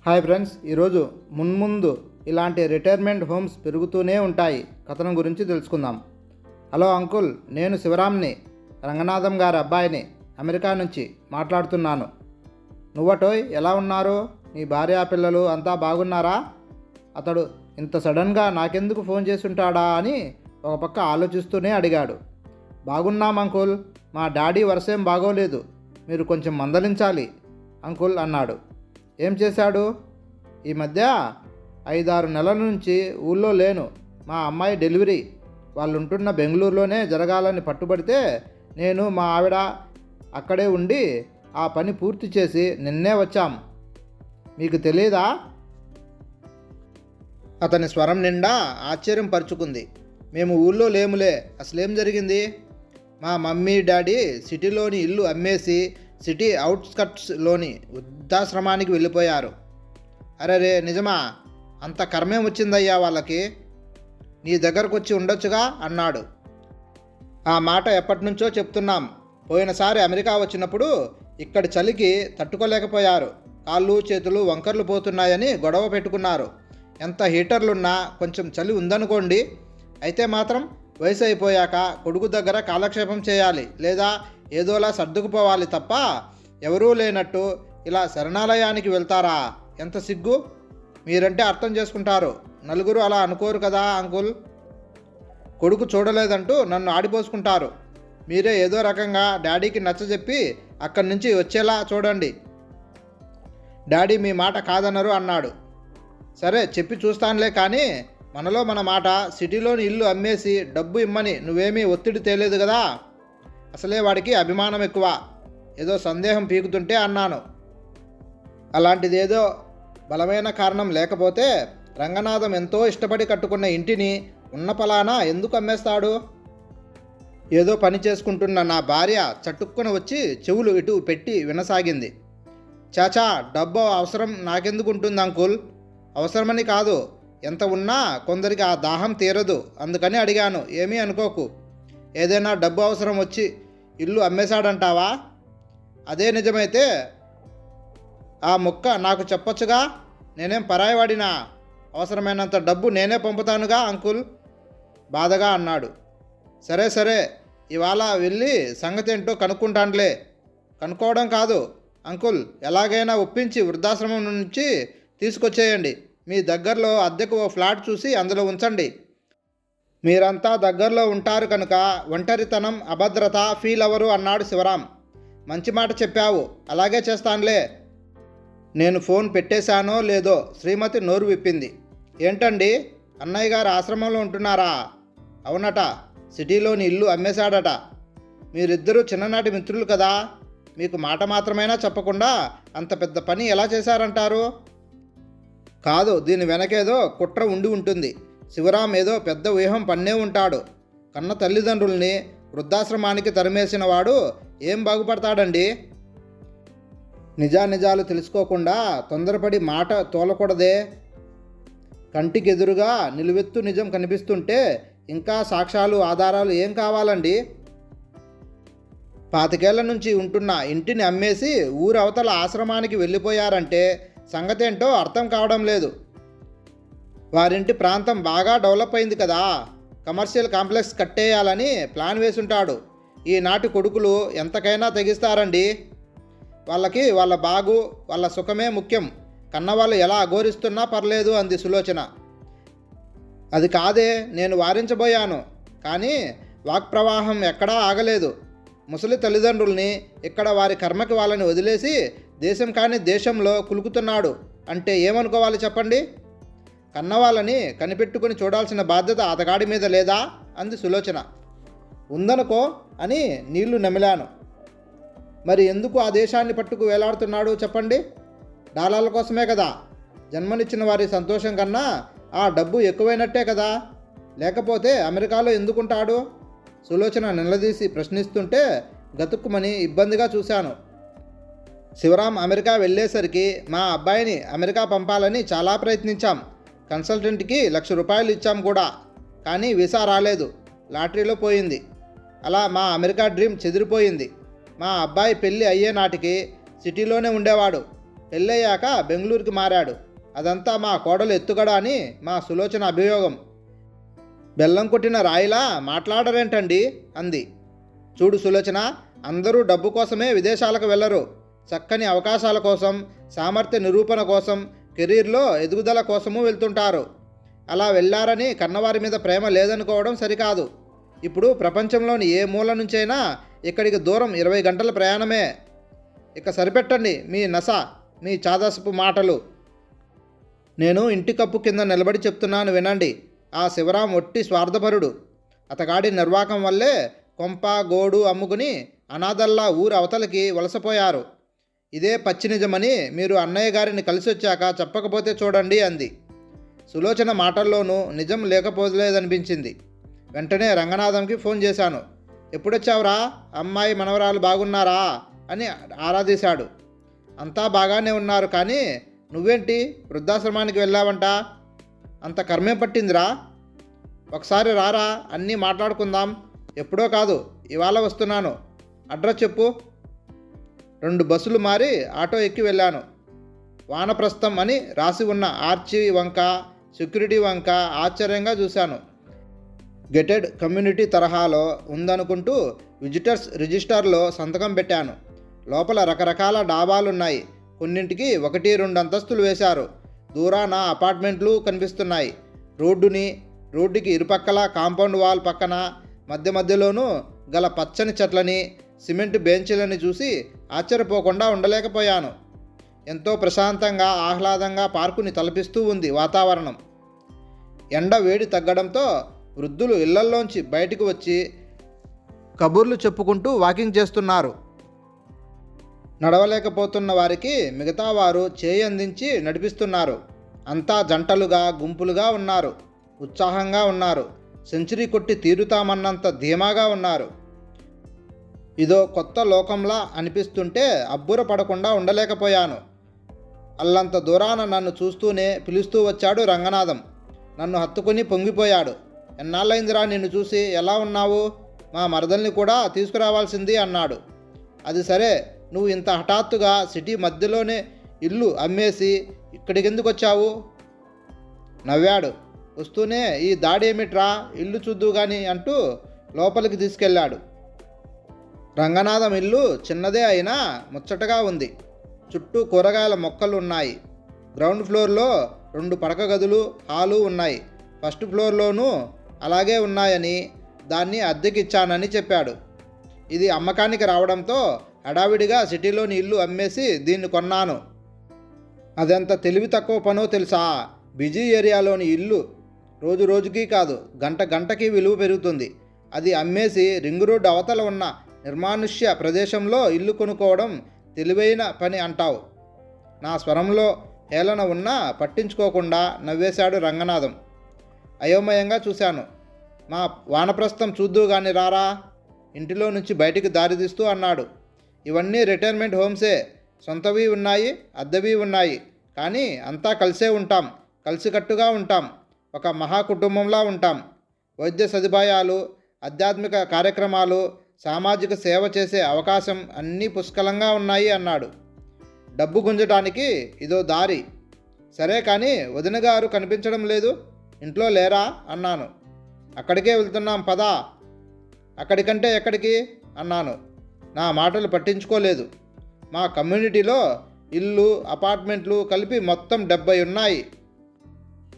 Hi friends, ఈరోజు మున్ముందు ఇలాంటి రిటైర్మెంట్ హోమ్స్ పెరుగుతూనే ఉంటాయి. కథనం గురించి తెలుసుకుందాం. హలో అంకుల్, నేను శివరామ్ని, రంగనాథం గారి అబ్బాయిని, అమెరికా నుంచి మాట్లాడుతున్నాను. నువ్వటోయ్, ఎలా ఉన్నారు? నీ భార్య పిల్లలు అంతా బాగున్నారా? అతడు ఇంత సడన్గా నాకెందుకు ఫోన్ చేసుంటాడా అని ఒక పక్క ఆలోచిస్తూనే అడిగాడు. బాగున్నాం అంకుల్, మా డాడీ వరుసేం బాగోలేదు, మీరు కొంచెం మందలించాలి అంకుల్ అన్నాడు. ఏం చేశాడు? ఈ మధ్య 5-6 నెలల నుంచి ఊళ్ళో లేను. మా అమ్మాయి డెలివరీ వాళ్ళుంటున్న బెంగళూరులోనే జరగాలని పట్టుబడితే నేను మా ఆవిడ అక్కడే ఉండి ఆ పని పూర్తి చేసి నిన్నే వచ్చాం. మీకు తెలియదా? అతని స్వరం నిండా ఆశ్చర్యం పరుచుకుంది. మేము ఊళ్ళో లేములే. అసలేం జరిగింది? మా మమ్మీ డాడీ సిటీలోని ఇల్లు అమ్మేసి సిటీ అవుట్స్కట్స్లోని వృద్ధాశ్రమానికి వెళ్ళిపోయారు. అరే, నిజమా? అంత కర్మేం వచ్చిందయ్యా వాళ్ళకి? నీ దగ్గరకు వచ్చి ఉండొచ్చుగా అన్నాడు. ఆ మాట ఎప్పటి నుంచో చెప్తున్నాం. పోయినసారి అమెరికా వచ్చినప్పుడు ఇక్కడి చలికి తట్టుకోలేకపోయారు. కాళ్ళు చేతులు వంకర్లు పోతున్నాయని గొడవ పెట్టుకున్నారు. ఎంత హీటర్లున్నా కొంచెం చలి ఉందనుకోండి, అయితే మాత్రం వయసు అయిపోయాక కొడుకు దగ్గర కాలక్షేపం చేయాలి, లేదా ఏదోలా సర్దుకుపోవాలి తప్ప ఎవరూ లేనట్టు ఇలా శరణాలయానికి వెళ్తారా? ఎంత సిగ్గు! మీరంటే అర్థం చేసుకుంటారు, నలుగురు అలా అనుకోరు కదా అంకుల్. కొడుకు చూడలేదంటూ నన్ను ఆడిపోసుకుంటారు. మీరే ఏదో రకంగా డాడీకి నచ్చజెప్పి అక్కడి నుంచి వచ్చేలా చూడండి. డాడీ మీ మాట కాదనరు అన్నాడు. సరే, చెప్పి చూస్తానులే, కానీ మనలో మన మాట. సిటీలోని ఇల్లు అమ్మేసి డబ్బు ఇమ్మని నువ్వేమీ ఒత్తిడి తేలేదు కదా? అసలే వాడికి అభిమానం ఎక్కువ. ఏదో సందేహం పీకుతుంటే అన్నాను. అలాంటిదేదో బలమైన కారణం లేకపోతే రంగనాథం ఎంతో ఇష్టపడి కట్టుకున్న ఇంటిని ఉన్న పలానా ఎందుకు అమ్మేస్తాడు? ఏదో పని చేసుకుంటున్న నా భార్య చటుక్కున వచ్చి చెవులు ఇటు పెట్టి వినసాగింది. చాచా, డబ్బు అవసరం నాకెందుకు ఉంటుంది అంకుల్? అవసరమని కాదు, ఎంత ఉన్నా కొందరికి ఆ దాహం తీరదు, అందుకని అడిగాను. ఏమీ అనుకోకు. ఏదైనా డబ్బు అవసరం వచ్చి ఇల్లు అమ్మేశాడంటావా? అదే నిజమైతే ఆ ముక్క నాకు చెప్పొచ్చుగా. నేనేం పరాయివాడినా? అవసరమైనంత డబ్బు నేనే పంపుతానుగా అంకుల్ బాధగా అన్నాడు. సరే, ఇవాళ వెళ్ళి సంగతి ఏంటో కనుక్కుంటానులే. కనుక్కోవడం కాదు అంకుల్, ఎలాగైనా ఒప్పించి వృద్ధాశ్రమం నుంచి తీసుకొచ్చేయండి. మీ దగ్గరలో అద్దెకు ఓ ఫ్లాట్ చూసి అందులో ఉంచండి. మీరంతా దగ్గరలో ఉంటారు కనుక ఒంటరితనం, అభద్రత ఫీల్ అవ్వరు అన్నాడు శివరాం. మంచి మాట చెప్పావు, అలాగే చేస్తానులే. నేను ఫోన్ పెట్టేశానో లేదో శ్రీమతి నోరు విప్పింది. ఏంటండి, అన్నయ్య గారు ఆశ్రమంలో ఉంటున్నారా? అవునట, సిటీలోని ఇల్లు అమ్మేశాడట. మీరిద్దరూ చిన్ననాటి మిత్రులు కదా, మీకు మాట మాత్రమైనా చెప్పకుండా అంత పెద్ద పని ఎలా చేశారంటారు? కాదు, దీని వెనకేదో కుట్ర ఉండి ఉంటుంది. శివరాం ఏదో పెద్ద వ్యూహం పన్నే ఉంటాడు. కన్న తల్లిదండ్రుల్ని వృద్ధాశ్రమానికి తరిమేసిన వాడు ఏం బాగుపడతాడండి? నిజానిజాలు తెలుసుకోకుండా తొందరపడి మాట తోలకూడదే. కంటికి ఎదురుగా నిలువెత్తు నిజం కనిపిస్తుంటే ఇంకా సాక్ష్యాలు ఆధారాలు ఏం కావాలండి? 25 నుంచి ఉంటున్న ఇంటిని అమ్మేసి ఊరవతల ఆశ్రమానికి వెళ్ళిపోయారంటే సంగతేంటో అర్థం కావడం లేదు. వారింటి ప్రాంతం బాగా డెవలప్ అయింది కదా, కమర్షియల్ కాంప్లెక్స్ కట్టేయాలని ప్లాన్ వేసుంటాడు. ఈనాటి కొడుకులు ఎంతకైనా తెగిస్తారండి. వాళ్ళకి వాళ్ళ బాగు, వాళ్ళ సుఖమే ముఖ్యం. కన్నవాళ్ళు ఎలా అఘోరిస్తున్నా పర్లేదు అంది సులోచన. అది కాదే, నేను వారించబోయాను, కానీ వాక్ప్రవాహం ఎక్కడా ఆగలేదు. ముసలి తల్లిదండ్రుల్ని ఇక్కడ వారి కర్మకి వాళ్ళని వదిలేసి దేశం కాని దేశంలో కులుకుతున్నాడు అంటే ఏమనుకోవాలి చెప్పండి? కన్నవాళ్ళని కనిపెట్టుకుని చూడాల్సిన బాధ్యత అతగాడి మీద లేదా అంది సులోచన. ఉందనుకో అని నీళ్లు నమిలాను. మరి ఎందుకు ఆ దేశాన్ని పట్టుకు వేలాడుతున్నాడు చెప్పండి? డాలర్ల కోసమే కదా. జన్మనిచ్చిన వారి సంతోషం కన్నా ఆ డబ్బు ఎక్కువైనట్టే కదా. లేకపోతే అమెరికాలో ఎందుకుంటాడు? సులోచన నిలదీసి ప్రశ్నిస్తుంటే గతుక్కుమని ఇబ్బందిగా చూశాను. శివరాం అమెరికా వెళ్ళేసరికి మా అబ్బాయిని అమెరికా పంపాలని చాలా ప్రయత్నించాం. కన్సల్టెంట్కి ₹1,00,000 ఇచ్చాం కూడా, కానీ వీసా రాలేదు. లాటరీలో పోయింది. అలా మా అమెరికా డ్రీమ్ చెదిరిపోయింది. మా అబ్బాయి పెళ్ళి అయ్యే నాటికి సిటీలోనే ఉండేవాడు. పెళ్ళయ్యాక బెంగళూరుకి మారాడు. అదంతా మా కోడలు ఎత్తుగడ అని మా సులోచన అభియోగం. బెల్లం కొట్టిన రాయిలా మాట్లాడరేంటండి అంది. చూడు సులోచన, అందరూ డబ్బు కోసమే విదేశాలకు వెళ్ళరు. చక్కని అవకాశాల కోసం, సామర్థ్య నిరూపణ కోసం, కెరీర్లో ఎదుగుదల కోసము వెళ్తుంటారు. అలా వెళ్ళారని కన్నవారి మీద ప్రేమ లేదనుకోవడం సరికాదు. ఇప్పుడు ప్రపంచంలోని ఏ మూల నుంచైనా ఇక్కడికి దూరం 20 గంటల ప్రయాణమే. ఇక సరిపెట్టండి మీ నస, మీ చాదసపు మాటలు. నేను ఇంటి కప్పు కింద నిలబడి చెప్తున్నాను వినండి. ఆ శివరాం ఒట్టి స్వార్థపరుడు. అతగాడి నిర్వాకం వల్లే కొంప గోడు అమ్ముకుని అనాథల్లా ఊరు అవతలకి వలసపోయారు. ఇదే పచ్చి నిజమని మీరు అన్నయ్య గారిని కలిసి వచ్చాక చెప్పకపోతే చూడండి అంది. సులోచన మాటల్లోనూ నిజం లేకపోలేదనిపించింది. వెంటనే రంగనాథంకి ఫోన్ చేశాను. ఎప్పుడొచ్చావురా, అమ్మాయి మనవరాలు బాగున్నారా అని ఆరాధీశాడు. అంతా బాగానే ఉన్నారు, కానీ నువ్వేంటి వృద్ధాశ్రమానికి వెళ్ళావంట? అంత కర్మేం పట్టిందిరా? ఒకసారి రారా, అన్నీ మాట్లాడుకుందాం. ఎప్పుడో కాదు, ఇవాళ వస్తున్నాను. అడ్రస్ చెప్పు. 2 బస్సులు మారి ఆటో ఎక్కి వెళ్ళాను. వానప్రస్థం అని రాసి ఉన్న ఆర్చి వంక, సెక్యూరిటీ వంక ఆశ్చర్యంగా చూశాను. గెటెడ్ కమ్యూనిటీ తరహాలో ఉందనుకుంటూ విజిటర్స్ రిజిస్టర్లో సంతకం పెట్టాను. లోపల రకరకాల డాబాలున్నాయి. కొన్నింటికి 1-2 అంతస్తులు వేశారు. దూరాన అపార్ట్మెంట్లు కనిపిస్తున్నాయి. రోడ్డుకి ఇరుపక్కల కాంపౌండ్ వాల్ పక్కన మధ్య మధ్యలోనూ గల పచ్చని చెట్లని, సిమెంట్ బెంచీలని చూసి ఆశ్చర్యపోకుండా ఉండలేకపోయాను. ఎంతో ప్రశాంతంగా, ఆహ్లాదంగా పార్కుని తలపిస్తూ ఉంది వాతావరణం. ఎండ వేడి తగ్గడంతో వృద్ధులు ఇళ్లల్లోంచి బయటకు వచ్చి కబుర్లు చెప్పుకుంటూ వాకింగ్ చేస్తున్నారు. నడవలేకపోతున్న వారికి మిగతా వారు చేయి అందించి నడిపిస్తున్నారు. అంతా జంటలుగా, గుంపులుగా ఉన్నారు. ఉత్సాహంగా ఉన్నారు. సెంచరీ కొట్టి తీరుతామన్నంత ధీమాగా ఉన్నారు. ఇదో కొత్త లోకంలా అనిపిస్తుంటే అబ్బుర పడకుండా ఉండలేకపోయాను. అల్లంత దూరాన నన్ను చూస్తూనే పిలుస్తూ వచ్చాడు రంగనాథం. నన్ను హత్తుకుని పొంగిపోయాడు. ఎన్నాళ్ళైందిరా నిన్ను చూసి, ఎలా ఉన్నావు? మా మరదల్ని కూడా తీసుకురావాల్సింది అన్నాడు. అది సరే, నువ్వు ఇంత హఠాత్తుగా సిటీ మధ్యలోనే ఇల్లు అమ్మేసి ఇక్కడికెందుకు వచ్చావు? నవ్వాడు. వస్తూనే ఈ దాడేమిట్రా, ఇల్లు చూద్దు గాని అంటూ లోపలికి తీసుకెళ్ళాడు. రంగనాథం ఇల్లు చిన్నదే అయినా ముచ్చటగా ఉంది. చుట్టూ కూరగాయల మొక్కలు ఉన్నాయి. గ్రౌండ్ ఫ్లోర్లో 2 పడక గదులు, హాలు ఉన్నాయి. ఫస్ట్ ఫ్లోర్లోనూ అలాగే ఉన్నాయని, దాన్ని అద్దెకిచ్చానని చెప్పాడు. ఇది అమ్మకానికి రావడంతో హడావిడిగా సిటీలోని ఇల్లు అమ్మేసి దీన్ని కొన్నాను. అదెంత తెలివి తక్కువ పనో తెలుసా? బిజీ ఏరియాలోని ఇల్లు రోజు రోజుకి కాదు, గంట గంటకి విలువ పెరుగుతుంది. అది అమ్మేసి రింగ్ రోడ్డు అవతల ఉన్న నిర్మానుష్య ప్రదేశంలో ఇల్లు కొనుక్కోవడం తెలివైన పని అంటావు. నా స్వరంలో హేళన ఉన్నా పట్టించుకోకుండా నవ్వేశాడు రంగనాథం. అయోమయంగా చూశాను. మా వానప్రస్థం చూద్దు గాని రారా, ఇంటిలో నుంచి బయటికి దారితీస్తూ అన్నాడు. ఇవన్నీ రిటైర్మెంట్ హోమ్సే. సొంతవి ఉన్నాయి, అద్దెవి ఉన్నాయి. కానీ అంతా కలిసే ఉంటాం, కలిసికట్టుగా ఉంటాం, ఒక మహాకుటుంబంలా ఉంటాం. వైద్య సదుపాయాలు, ఆధ్యాత్మిక కార్యక్రమాలు, సామాజిక సేవ చేసే అవకాశం అన్నీ పుష్కలంగా ఉన్నాయి అన్నాడు. డబ్బు గుంజటానికి ఇదో దారి. సరే కానీ వదిన గారు కనిపించడం లేదు, ఇంట్లో లేరా అన్నాను. అక్కడికే వెళ్తున్నాం పదా. అక్కడికంటే ఎక్కడికి అన్నాను. నా మాటలు పట్టించుకోలేదు. మా కమ్యూనిటీలో ఇల్లు, అపార్ట్మెంట్లు కలిపి మొత్తం 70 ఉన్నాయి.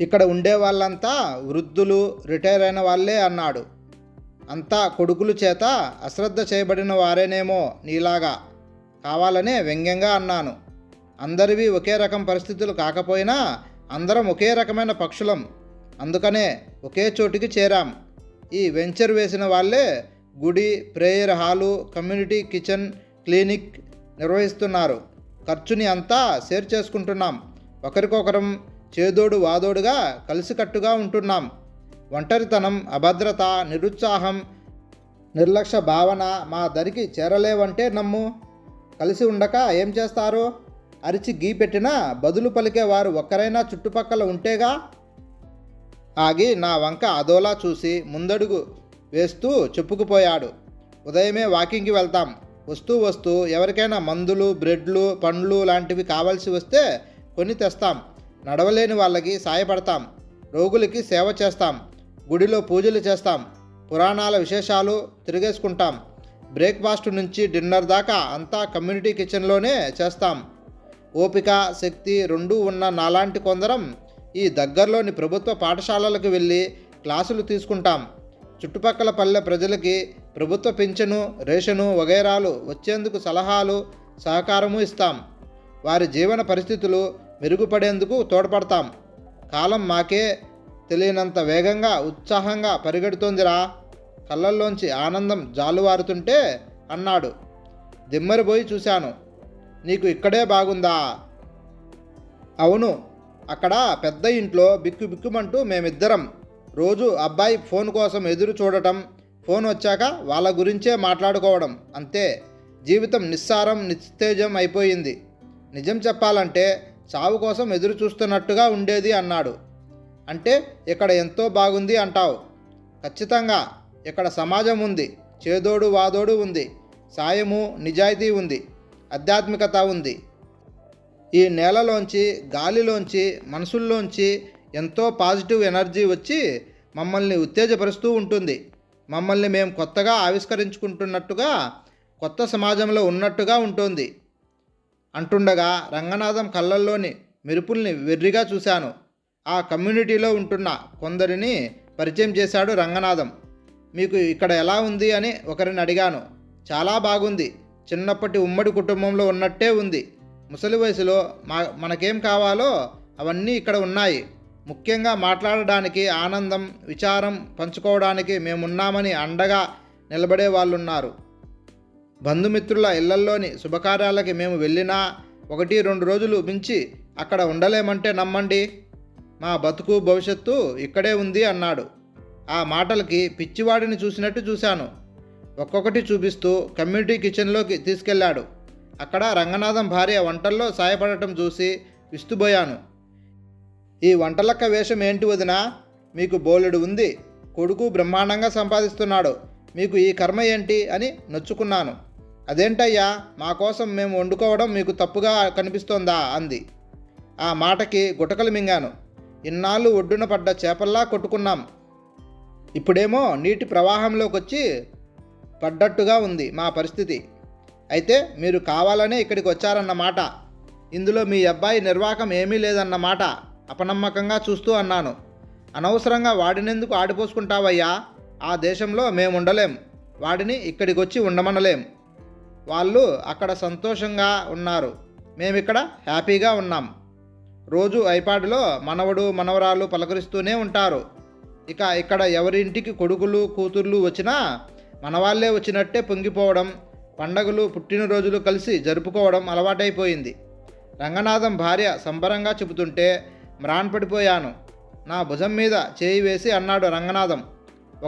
ఇక్కడ ఉండే వాళ్ళంతా వృద్ధులు, రిటైర్ అయిన వాళ్ళే అన్నాడు. అంతా కొడుకుల చేత అశ్రద్ధ చేయబడిన వారేనేమో నీలాగా, కావాలనే వ్యంగ్యంగా అన్నాను. అందరివి ఒకే రకం పరిస్థితులు కాకపోయినా అందరం ఒకే రకమైన పక్షులం. అందుకనే ఒకే చోటికి చేరాం. ఈ వెంచర్ వేసిన వాళ్ళే గుడి, prayer hall, community kitchen, clinic నిర్వహిస్తున్నారు. ఖర్చుని అంతా షేర్ చేసుకుంటున్నాం. ఒకరికొకరం చేదోడు వాదోడుగా కలిసికట్టుగా ఉంటున్నాం. ఒంటరితనం, అభద్రత, నిరుత్సాహం, నిర్లక్ష్య భావన మా దరికి చేరలేవంటే నమ్ము. కలిసి ఉండక ఏం చేస్తారు? అరిచి గీ పెట్టినా బదులు పలికేవారు ఒక్కరైనా చుట్టుపక్కల ఉంటేగా. ఆగి నా వంక అదోలా చూసి ముందడుగు వేస్తూ చెప్పుకుపోయాడు. ఉదయమే వాకింగ్కి వెళ్తాం. వస్తూ వస్తూ ఎవరికైనా మందులు, బ్రెడ్లు, పండ్లు లాంటివి కావాల్సి వస్తే కొని తెస్తాం. నడవలేని వాళ్ళకి సాయపడతాం. రోగులకి సేవ చేస్తాం. గుడిలో పూజలు చేస్తాం. పురాణాల విశేషాలు తిరిగేసుకుంటాం. బ్రేక్ఫాస్ట్ నుంచి డిన్నర్ దాకా అంతా కమ్యూనిటీ కిచెన్లోనే చేస్తాం. ఓపిక, శక్తి రెండూ ఉన్న నాలాంటి కొందరం ఈ దగ్గరలోని ప్రభుత్వ పాఠశాలలకు వెళ్ళి క్లాసులు తీసుకుంటాం. చుట్టుపక్కల పల్లె ప్రజలకి ప్రభుత్వ పింఛను, రేషను వగైరాలు వచ్చేందుకు సలహాలు, సహకారము ఇస్తాం. వారి జీవన పరిస్థితులు మెరుగుపడేందుకు తోడ్పడతాం. కాలం మాకే తెలియనంత వేగంగా, ఉత్సాహంగా పరిగెడుతోందిరా. కళ్ళల్లోంచి ఆనందం జాలువారుతుంటే అన్నాడు. దిమ్మరిపోయి చూశాను. నీకు ఇక్కడే బాగుందా? అవును, అక్కడ పెద్ద ఇంట్లో బిక్కుబిక్కుమంటూ మేమిద్దరం రోజు అబ్బాయి ఫోన్ కోసం ఎదురు చూడటం, ఫోన్ వచ్చాక వాళ్ళ గురించే మాట్లాడుకోవడం, అంతే. జీవితం నిస్సారం, నిస్తేజం అయిపోయింది. నిజం చెప్పాలంటే చావు కోసం ఎదురు చూస్తున్నట్టుగా ఉండేది అన్నాడు. అంటే ఇక్కడ ఎంతో బాగుంది అంటావు? ఖచ్చితంగా. ఇక్కడ సమాజం ఉంది, చేదోడు వాదోడు ఉంది, సాయము, నిజాయితీ ఉంది, ఆధ్యాత్మికత ఉంది. ఈ నేలలోంచి, గాలిలోంచి, మనసుల్లోంచి ఎంతో పాజిటివ్ ఎనర్జీ వచ్చి మమ్మల్ని ఉత్తేజపరుస్తూ ఉంటుంది. మమ్మల్ని మేము కొత్తగా ఆవిష్కరించుకుంటున్నట్టుగా, కొత్త సమాజంలో ఉన్నట్టుగా ఉంటుంది అంటుండగా రంగనాథం కళ్ళల్లోని మెరుపుల్ని వెర్రిగా చూశాను. ఆ కమ్యూనిటీలో ఉంటున్న కొందరిని పరిచయం చేశాడు రంగనాథం. మీకు ఇక్కడ ఎలా ఉంది అని ఒకరిని అడిగాను. చాలా బాగుంది. చిన్నప్పటి ఉమ్మడి కుటుంబంలో ఉన్నట్టే ఉంది. ముసలి వయసులో మనకేం కావాలో అవన్నీ ఇక్కడ ఉన్నాయి. ముఖ్యంగా మాట్లాడడానికి, ఆనందం, విచారం పంచుకోవడానికి మేమున్నామని అండగా నిలబడే వాళ్ళున్నారు. బంధుమిత్రుల ఇళ్లల్లోని శుభకార్యాలకి మేము వెళ్ళినా 1-2 రోజులు మించి అక్కడ ఉండలేమంటే నమ్మండి. మా బతుకు భవిష్యత్తు ఇక్కడే ఉంది అన్నాడు. ఆ మాటలకి పిచ్చివాడిని చూసినట్టు చూశాను. ఒక్కొక్కటి చూపిస్తూ కమ్యూనిటీ కిచెన్లోకి తీసుకెళ్లాడు. అక్కడ రంగనాథం భార్య వంటల్లో సాయపడటం చూసి విస్తుపోయాను. ఈ వంటలక్క వేషం ఏంటి వదినా? మీకు బోలెడు ఉంది. కొడుకు బ్రహ్మాండంగా సంపాదిస్తున్నాడు. మీకు ఈ కర్మ ఏంటి అని నొచ్చుకున్నాను. అదేంటయ్యా, మా కోసం మేము వండుకోవడం మీకు తప్పుగా కనిపిస్తోందా అంది. ఆ మాటకి గుటకలు మింగాను. ఇన్నాళ్ళు ఒడ్డున పడ్డ చేపల్లా కొట్టుకున్నాం. ఇప్పుడేమో నీటి ప్రవాహంలోకి వచ్చి పడ్డట్టుగా ఉంది మా పరిస్థితి. అయితే మీరు కావాలనే ఇక్కడికి వచ్చారన్నమాట. ఇందులో మీ అబ్బాయి నిర్వాకం ఏమీ లేదన్నమాట అపనమ్మకంగా చూస్తూ అన్నాను. అనవసరంగా వాడినెందుకు ఆడిపోసుకుంటావయ్యా? ఆ దేశంలో మేముండలేం. వాడిని ఇక్కడికి వచ్చి ఉండమనలేం. వాళ్ళు అక్కడ సంతోషంగా ఉన్నారు. మేమిక్కడ హ్యాపీగా ఉన్నాం. రోజు ఐపాడ్లో మనవడు, మనవరాలు పలకరిస్తూనే ఉంటారు. ఇక ఇక్కడ ఎవరింటికి కొడుకులు, కూతుర్లు వచ్చినా మనవాళ్లే వచ్చినట్టే పొంగిపోవడం, పండగలు, పుట్టినరోజులు కలిసి జరుపుకోవడం అలవాటైపోయింది. రంగనాథం భార్య సంబరంగా చెబుతుంటే మ్రాన్పడిపోయాను. నా భుజం మీద చేయి వేసి అన్నాడు రంగనాథం.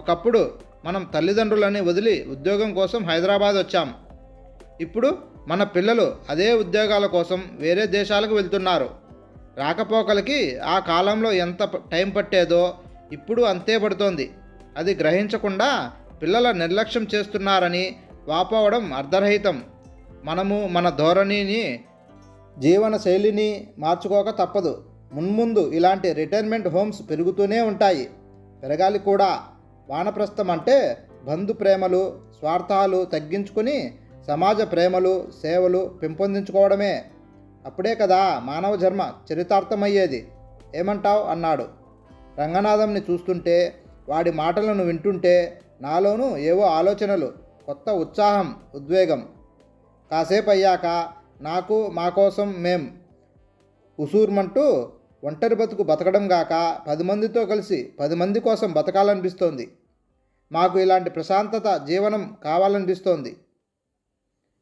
ఒకప్పుడు మనం తల్లిదండ్రులని వదిలి ఉద్యోగం కోసం హైదరాబాద్ వచ్చాం. ఇప్పుడు మన పిల్లలు అదే ఉద్యోగాల కోసం వేరే దేశాలకు వెళ్తున్నారు. రాకపోకలకి ఆ కాలంలో ఎంత టైం పట్టేదో ఇప్పుడు అంతే పడుతోంది. అది గ్రహించకుండా పిల్లల నిర్లక్ష్యం చేస్తున్నారని వాపోవడం అర్ధరహితం. మనము మన ధోరణిని, జీవన శైలిని మార్చుకోక తప్పదు. మున్ముందు ఇలాంటి రిటైర్మెంట్ హోమ్స్ పెరుగుతూనే ఉంటాయి. పెరగాలి కూడా. వానప్రస్థం అంటే బంధు ప్రేమలు, స్వార్థాలు తగ్గించుకుని సమాజ ప్రేమలు, సేవలు పెంపొందించుకోవడమే. అప్పుడే కదా మానవ జన్మ చరితార్థమయ్యేది. ఏమంటావ్ అన్నాడు. రంగనాథంని చూస్తుంటే, వాడి మాటలను వింటుంటే నాలోనూ ఏవో ఆలోచనలు, కొత్త ఉత్సాహం, ఉద్వేగం. కాసేపు అయ్యాక నాకు, మా కోసం మేం ఉసూర్మంటూ ఒంటరి బతుకు బతకడం గాక 10 మందితో కలిసి 10 మంది కోసం బతకాలనిపిస్తోంది. మాకు ఇలాంటి ప్రశాంతత జీవనం కావాలనిపిస్తోంది.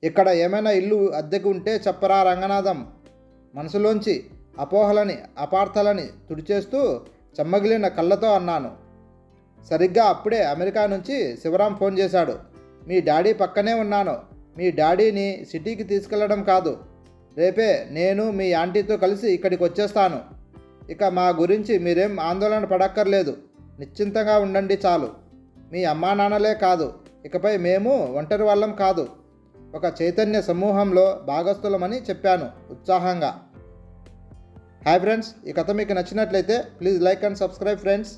ఇక్కడ ఏమైనా ఇల్లు అద్దెకు ఉంటే చెప్పరా రంగనాథం. మనసులోంచి అపోహలని, అపార్థలని తుడిచేస్తూ చెమ్మగిలిన కళ్ళతో అన్నాను. సరిగ్గా అప్పుడే అమెరికా నుంచి శివరాం ఫోన్ చేశాడు. మీ డాడీ పక్కనే ఉన్నాను. మీ డాడీని సిటీకి తీసుకెళ్లడం కాదు, రేపే నేను మీ ఆంటీతో కలిసి ఇక్కడికి వచ్చేస్తాను. ఇక మా గురించి మీరేం ఆందోళన పడక్కర్లేదు. నిశ్చింతగా ఉండండి చాలు. మీ అమ్మా నాన్నలే కాదు, ఇకపై మేము ఒంటరి వాళ్ళం కాదు. ఒక చైతన్య సమూహంలో భాగస్థులమని చెప్పాను ఉత్సాహంగా. హాయ్ ఫ్రెండ్స్, ఈ కథ మీకు నచ్చినట్లయితే please like and subscribe friends.